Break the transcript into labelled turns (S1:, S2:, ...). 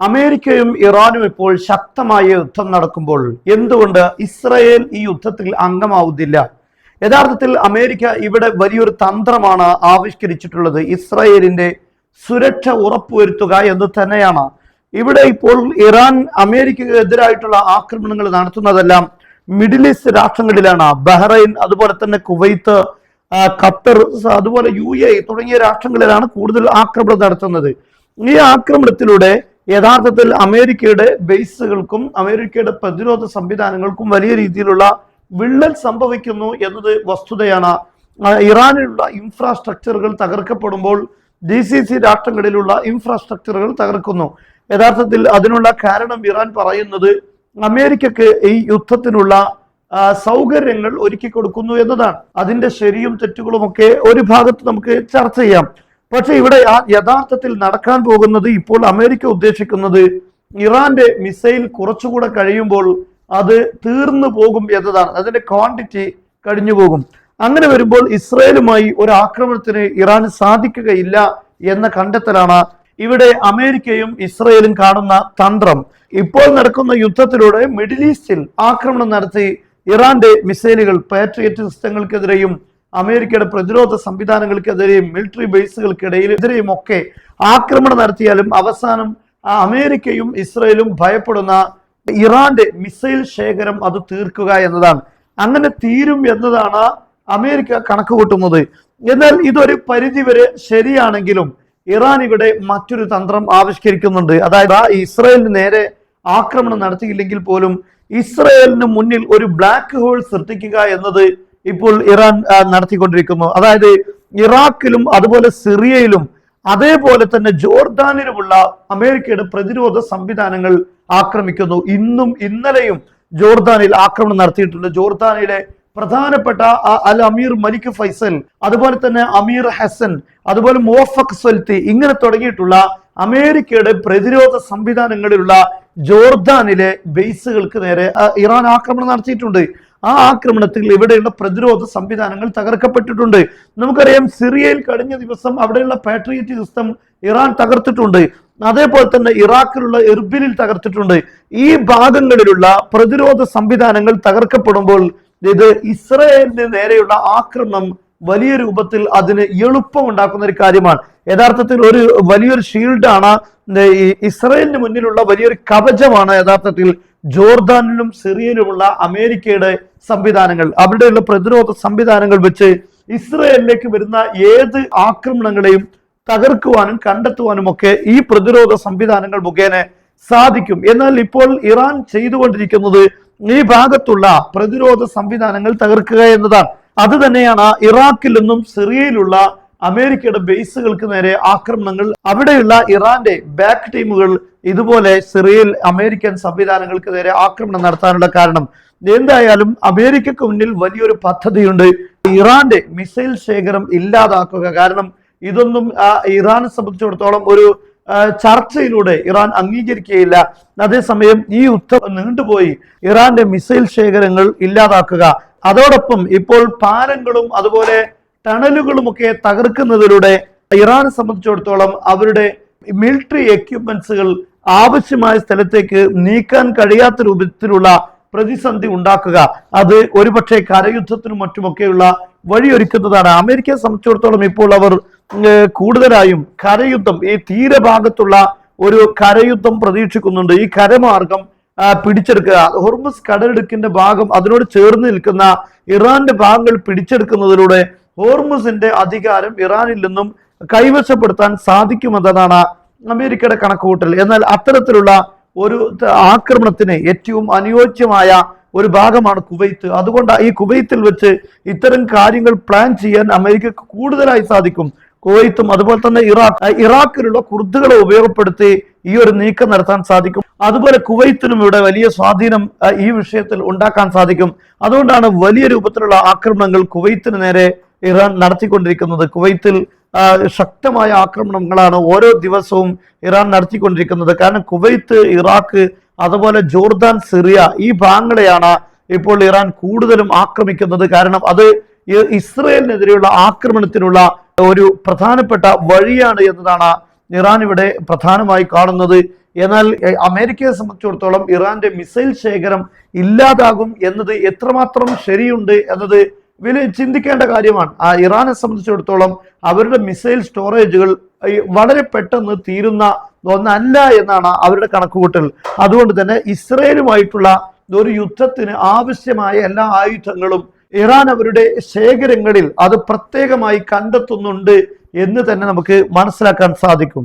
S1: അമേരിക്കയും ഇറാനും ഇപ്പോൾ ശക്തമായ യുദ്ധം നടക്കുമ്പോൾ എന്തുകൊണ്ട് ഇസ്രയേൽ ഈ യുദ്ധത്തിൽ അംഗമാവുന്നില്ല? യഥാർത്ഥത്തിൽ അമേരിക്ക ഇവിടെ വലിയൊരു തന്ത്രമാണ് ആവിഷ്കരിച്ചിട്ടുള്ളത്. ഇസ്രയേലിന്റെ സുരക്ഷ ഉറപ്പുവരുത്തുക എന്ന് തന്നെയാണ്. ഇവിടെ ഇപ്പോൾ ഇറാൻ അമേരിക്കയ്ക്ക് എതിരായിട്ടുള്ള ആക്രമണങ്ങൾ നടത്തുന്നതെല്ലാം മിഡിൽ ഈസ്റ്റ് രാഷ്ട്രങ്ങളിലാണ്. ബഹ്റൈൻ, അതുപോലെ തന്നെ കുവൈത്ത്, ഖത്തർ, അതുപോലെ UAE തുടങ്ങിയ രാഷ്ട്രങ്ങളിലാണ് കൂടുതൽ ആക്രമണം നടത്തുന്നത്. ഈ ആക്രമണത്തിലൂടെ യഥാർത്ഥത്തിൽ അമേരിക്കയുടെ ബേസുകൾക്കും അമേരിക്കയുടെ പ്രതിരോധ സംവിധാനങ്ങൾക്കും വലിയ രീതിയിലുള്ള വിള്ളൽ സംഭവിക്കുന്നു എന്നത് വസ്തുതയാണ്. ഇറാനിലുള്ള ഇൻഫ്രാസ്ട്രക്ചറുകൾ തകർക്കപ്പെടുമ്പോൾ GCC രാഷ്ട്രങ്ങളിലുള്ള ഇൻഫ്രാസ്ട്രക്ചറുകൾ തകർക്കുന്നു. യഥാർത്ഥത്തിൽ അതിനുള്ള കാരണം ഇറാൻ പറയുന്നത് അമേരിക്കക്ക് ഈ യുദ്ധത്തിനുള്ള സൗകര്യങ്ങൾ ഒരുക്കി കൊടുക്കുന്നു എന്നതാണ്. അതിന്റെ ശരിയും തെറ്റുകളും ഒക്കെ ഒരു ഭാഗത്ത് നമുക്ക് ചർച്ച ചെയ്യാം. പക്ഷെ ഇവിടെ യഥാർത്ഥത്തിൽ നടക്കാൻ പോകുന്നത്, ഇപ്പോൾ അമേരിക്ക ഉദ്ദേശിക്കുന്നത് ഇറാന്റെ മിസൈൽ കുറച്ചുകൂടെ കഴിയുമ്പോൾ അത് തീർന്നു പോകും എന്നതാണ്. അതിന്റെ ക്വാണ്ടിറ്റി കഴിഞ്ഞു പോകും. അങ്ങനെ വരുമ്പോൾ ഇസ്രയേലുമായി ഒരു ആക്രമണത്തിന് ഇറാന് സാധിക്കുകയില്ല എന്ന കണ്ടെത്തലാണ് ഇവിടെ അമേരിക്കയും ഇസ്രയേലും കാണുന്ന തന്ത്രം. ഇപ്പോൾ നടക്കുന്ന യുദ്ധത്തിലൂടെ മിഡിൽ ഈസ്റ്റിൽ ആക്രമണം നടത്തി ഇറാന്റെ മിസൈലുകൾ, പാട്രിയറ്റ് സിസ്റ്റങ്ങൾക്കെതിരെയും അമേരിക്കയുടെ പ്രതിരോധ സംവിധാനങ്ങൾക്കെതിരെയും മിലിറ്ററി ബേസുകൾക്കിടയിലെതിരെയും ഒക്കെ ആക്രമണം നടത്തിയാലും അവസാനം അമേരിക്കയും ഇസ്രയേലും ഭയപ്പെടുന്ന ഇറാന്റെ മിസൈൽ ശേഖരം അത് തീർക്കുക എന്നതാണ്. അങ്ങനെ തീരും എന്നതാണ് അമേരിക്ക കണക്ക് കൂട്ടുന്നത്. എന്നാൽ ഇതൊരു പരിധിവരെ ശരിയാണെങ്കിലും ഇറാൻ ഇവിടെ മറ്റൊരു തന്ത്രം ആവിഷ്കരിക്കുന്നുണ്ട്. അതായത് ഇസ്രയേലിന് നേരെ ആക്രമണം നടത്തിയില്ലെങ്കിൽ പോലും ഇസ്രയേലിന് മുന്നിൽ ഒരു ബ്ലാക്ക് ഹോൾ സൃഷ്ടിക്കുക എന്നത് ഇപ്പോൾ ഇറാൻ നടത്തിക്കൊണ്ടിരിക്കുന്നു. അതായത് ഇറാഖിലും അതുപോലെ സിറിയയിലും അതേപോലെ തന്നെ ജോർദാനിലുമുള്ള അമേരിക്കയുടെ പ്രതിരോധ സംവിധാനങ്ങൾ ആക്രമിക്കുന്നു. ഇന്നും ഇന്നലെയും ജോർദാനിൽ ആക്രമണം നടത്തിയിട്ടുണ്ട്. ജോർദാനിലെ പ്രധാനപ്പെട്ട അൽ അമീർ മലിക് ഫൈസൽ, അതുപോലെ തന്നെ അമീർ ഹസൻ, അതുപോലെ മുവഫഖ് സൊൽത്തി, ഇങ്ങനെ തുടങ്ങിയിട്ടുള്ള അമേരിക്കയുടെ പ്രതിരോധ സംവിധാനങ്ങളിലുള്ള ജോർദാനിലെ ബേസുകൾക്ക് നേരെ ഇറാൻ ആക്രമണം നടത്തിയിട്ടുണ്ട്. ആ ആക്രമണത്തിൽ ഇവിടെയുള്ള പ്രതിരോധ സംവിധാനങ്ങൾ തകർക്കപ്പെട്ടിട്ടുണ്ട്. നമുക്കറിയാം, സിറിയയിൽ കഴിഞ്ഞ ദിവസം അവിടെയുള്ള പാട്രിയറ്റ് സിസ്റ്റം ഇറാൻ തകർത്തിട്ടുണ്ട്. അതേപോലെ തന്നെ ഇറാഖിലുള്ള എർബിലിൽ തകർത്തിട്ടുണ്ട്. ഈ ഭാഗങ്ങളിലുള്ള പ്രതിരോധ സംവിധാനങ്ങൾ തകർക്കപ്പെടുമ്പോൾ ഇത് ഇസ്രയേലിന് നേരെയുള്ള ആക്രമണം വലിയ രൂപത്തിൽ അതിന് എളുപ്പമുണ്ടാക്കുന്ന ഒരു കാര്യമാണ്. യഥാർത്ഥത്തിൽ ഒരു വലിയൊരു ഷീൽഡാണ്, ഇസ്രയേലിന് മുന്നിലുള്ള വലിയൊരു കവചമാണ് യഥാർത്ഥത്തിൽ ജോർദാനിലും സിറിയയിലുമുള്ള അമേരിക്കയുടെ സംവിധാനങ്ങൾ. അവിടെയുള്ള പ്രതിരോധ സംവിധാനങ്ങൾ വെച്ച് ഇസ്രയേലിലേക്ക് വരുന്ന ഏത് ആക്രമണങ്ങളെയും തകർക്കുവാനും കണ്ടെത്തുവാനും ഒക്കെ ഈ പ്രതിരോധ സംവിധാനങ്ങൾ മുഖേന സാധിക്കും. എന്നാൽ ഇപ്പോൾ ഇറാൻ ചെയ്തുകൊണ്ടിരിക്കുന്നത് ഈ ഭാഗത്തുള്ള പ്രതിരോധ സംവിധാനങ്ങൾ തകർക്കുക എന്നതാണ്. അത് തന്നെയാണ് ഇറാഖിൽ നിന്നും സിറിയയിലുള്ള അമേരിക്കയുടെ ബേസുകൾക്ക് നേരെ ആക്രമണങ്ങൾ, അവിടെയുള്ള ഇറാന്റെ ബാക്ക് ടീമുകൾ ഇതുപോലെ സിറിയയിൽ അമേരിക്കൻ സംവിധാനങ്ങൾക്ക് നേരെ ആക്രമണം നടത്താനുള്ള കാരണം. എന്തായാലും അമേരിക്കക്ക് മുന്നിൽ വലിയൊരു പദ്ധതിയുണ്ട്, ഇറാന്റെ മിസൈൽ ശേഖരം ഇല്ലാതാക്കുക. കാരണം ഇതൊന്നും ഇറാനെ സംബന്ധിച്ചിടത്തോളം ഒരു ചർച്ചയിലൂടെ ഇറാൻ അംഗീകരിക്കുകയില്ല. അതേസമയം ഈ യുദ്ധം നീണ്ടുപോയി ഇറാന്റെ മിസൈൽ ശേഖരങ്ങൾ ഇല്ലാതാക്കുക, അതോടൊപ്പം ഇപ്പോൾ പാലങ്ങളും അതുപോലെ ടണലുകളും ഒക്കെ തകർക്കുന്നതിലൂടെ ഇറാനെ സംബന്ധിച്ചിടത്തോളം അവരുടെ മിലിറ്ററി എക്യുപ്മെന്റ്സുകൾ ആവശ്യമായ സ്ഥലത്തേക്ക് നീക്കാൻ കഴിയാത്ത രൂപത്തിലുള്ള പ്രതിസന്ധി ഉണ്ടാക്കുക, അത് ഒരുപക്ഷെ കരയുദ്ധത്തിനും മറ്റുമൊക്കെയുള്ള വഴിയൊരുക്കുന്നതാണ്. അമേരിക്കയെ സംബന്ധിച്ചിടത്തോളം ഇപ്പോൾ അവർ കൂടുതലായും കരയുദ്ധം, ഈ തീരഭാഗത്തുള്ള ഒരു കരയുദ്ധം പ്രതീക്ഷിക്കുന്നുണ്ട്. ഈ കരമാർഗം പിടിച്ചെടുക്കുക, ഹോർമുസ് കടലിടുക്കിന്റെ ഭാഗം, അതിനോട് ചേർന്ന് നിൽക്കുന്ന ഇറാന്റെ ഭാഗങ്ങൾ പിടിച്ചെടുക്കുന്നതിലൂടെ ഹോർമുസിന്റെ അധികാരം ഇറാനിൽ നിന്നും കൈവശപ്പെടുത്താൻ സാധിക്കുമെന്നതാണ് അമേരിക്കയുടെ കണക്കുകൂട്ടൽ. എന്നാൽ അത്തരത്തിലുള്ള ഒരു ആക്രമണത്തിന് ഏറ്റവും അനുയോജ്യമായ ഒരു ഭാഗമാണ് കുവൈത്ത്. അതുകൊണ്ട് ഈ കുവൈത്തിൽ വെച്ച് ഇത്തരം കാര്യങ്ങൾ പ്ലാൻ ചെയ്യാൻ അമേരിക്കക്ക് കൂടുതലായി സാധിക്കും. കുവൈത്തും അതുപോലെ തന്നെ ഇറാഖിലുള്ള കുർദുകളെ ഉപയോഗപ്പെടുത്തി ഈ ഒരു നീക്കം നടത്താൻ സാധിക്കും. അതുപോലെ കുവൈത്തിനും ഇവിടെ വലിയ സ്വാധീനം ഈ വിഷയത്തിൽ ഉണ്ടാക്കാൻ സാധിക്കും. അതുകൊണ്ടാണ് വലിയ രൂപത്തിലുള്ള ആക്രമണങ്ങൾ കുവൈത്തിന് നേരെ ഇറാൻ നടത്തിക്കൊണ്ടിരിക്കുന്നത്. കുവൈത്തിൽ ശക്തമായ ആക്രമണങ്ങളാണ് ഓരോ ദിവസവും ഇറാൻ നടത്തിക്കൊണ്ടിരിക്കുന്നത്. കാരണം കുവൈത്ത്, ഇറാഖ്, അതുപോലെ ജോർദാൻ, സിറിയ ഈ ഭാഗങ്ങളെയാണ് ഇപ്പോൾ ഇറാൻ കൂടുതലും ആക്രമിക്കുന്നത്. കാരണം അത് ഇസ്രയേലിനെതിരെയുള്ള ആക്രമണത്തിനുള്ള ഒരു പ്രധാനപ്പെട്ട വഴിയാണ് എന്നതാണ് ഇറാൻ ഇവിടെ പ്രധാനമായി കാണുന്നത്. എന്നാൽ അമേരിക്കയെ സംബന്ധിച്ചിടത്തോളം ഇറാന്റെ മിസൈൽ ശേഖരം ഇല്ലാതാകും എന്നത് എത്രമാത്രം ശരിയുണ്ട് എന്നത് വലിയ ചിന്തിക്കേണ്ട കാര്യമാണ്. ഇറാനെ സംബന്ധിച്ചിടത്തോളം അവരുടെ മിസൈൽ സ്റ്റോറേജുകൾ വളരെ പെട്ടെന്ന് തീരുന്ന ഒന്നല്ല എന്നാണ് അവരുടെ കണക്കുകൂട്ടൽ. അതുകൊണ്ട് തന്നെ ഇസ്രയേലുമായിട്ടുള്ള ഒരു യുദ്ധത്തിന് ആവശ്യമായ എല്ലാ ആയുധങ്ങളും ഇറാൻ അവരുടെ ശേഖരങ്ങളിൽ അത് പ്രത്യേകമായി കണ്ടെത്തുന്നുണ്ട് എന്ന് തന്നെ നമുക്ക് മനസ്സിലാക്കാൻ സാധിക്കും.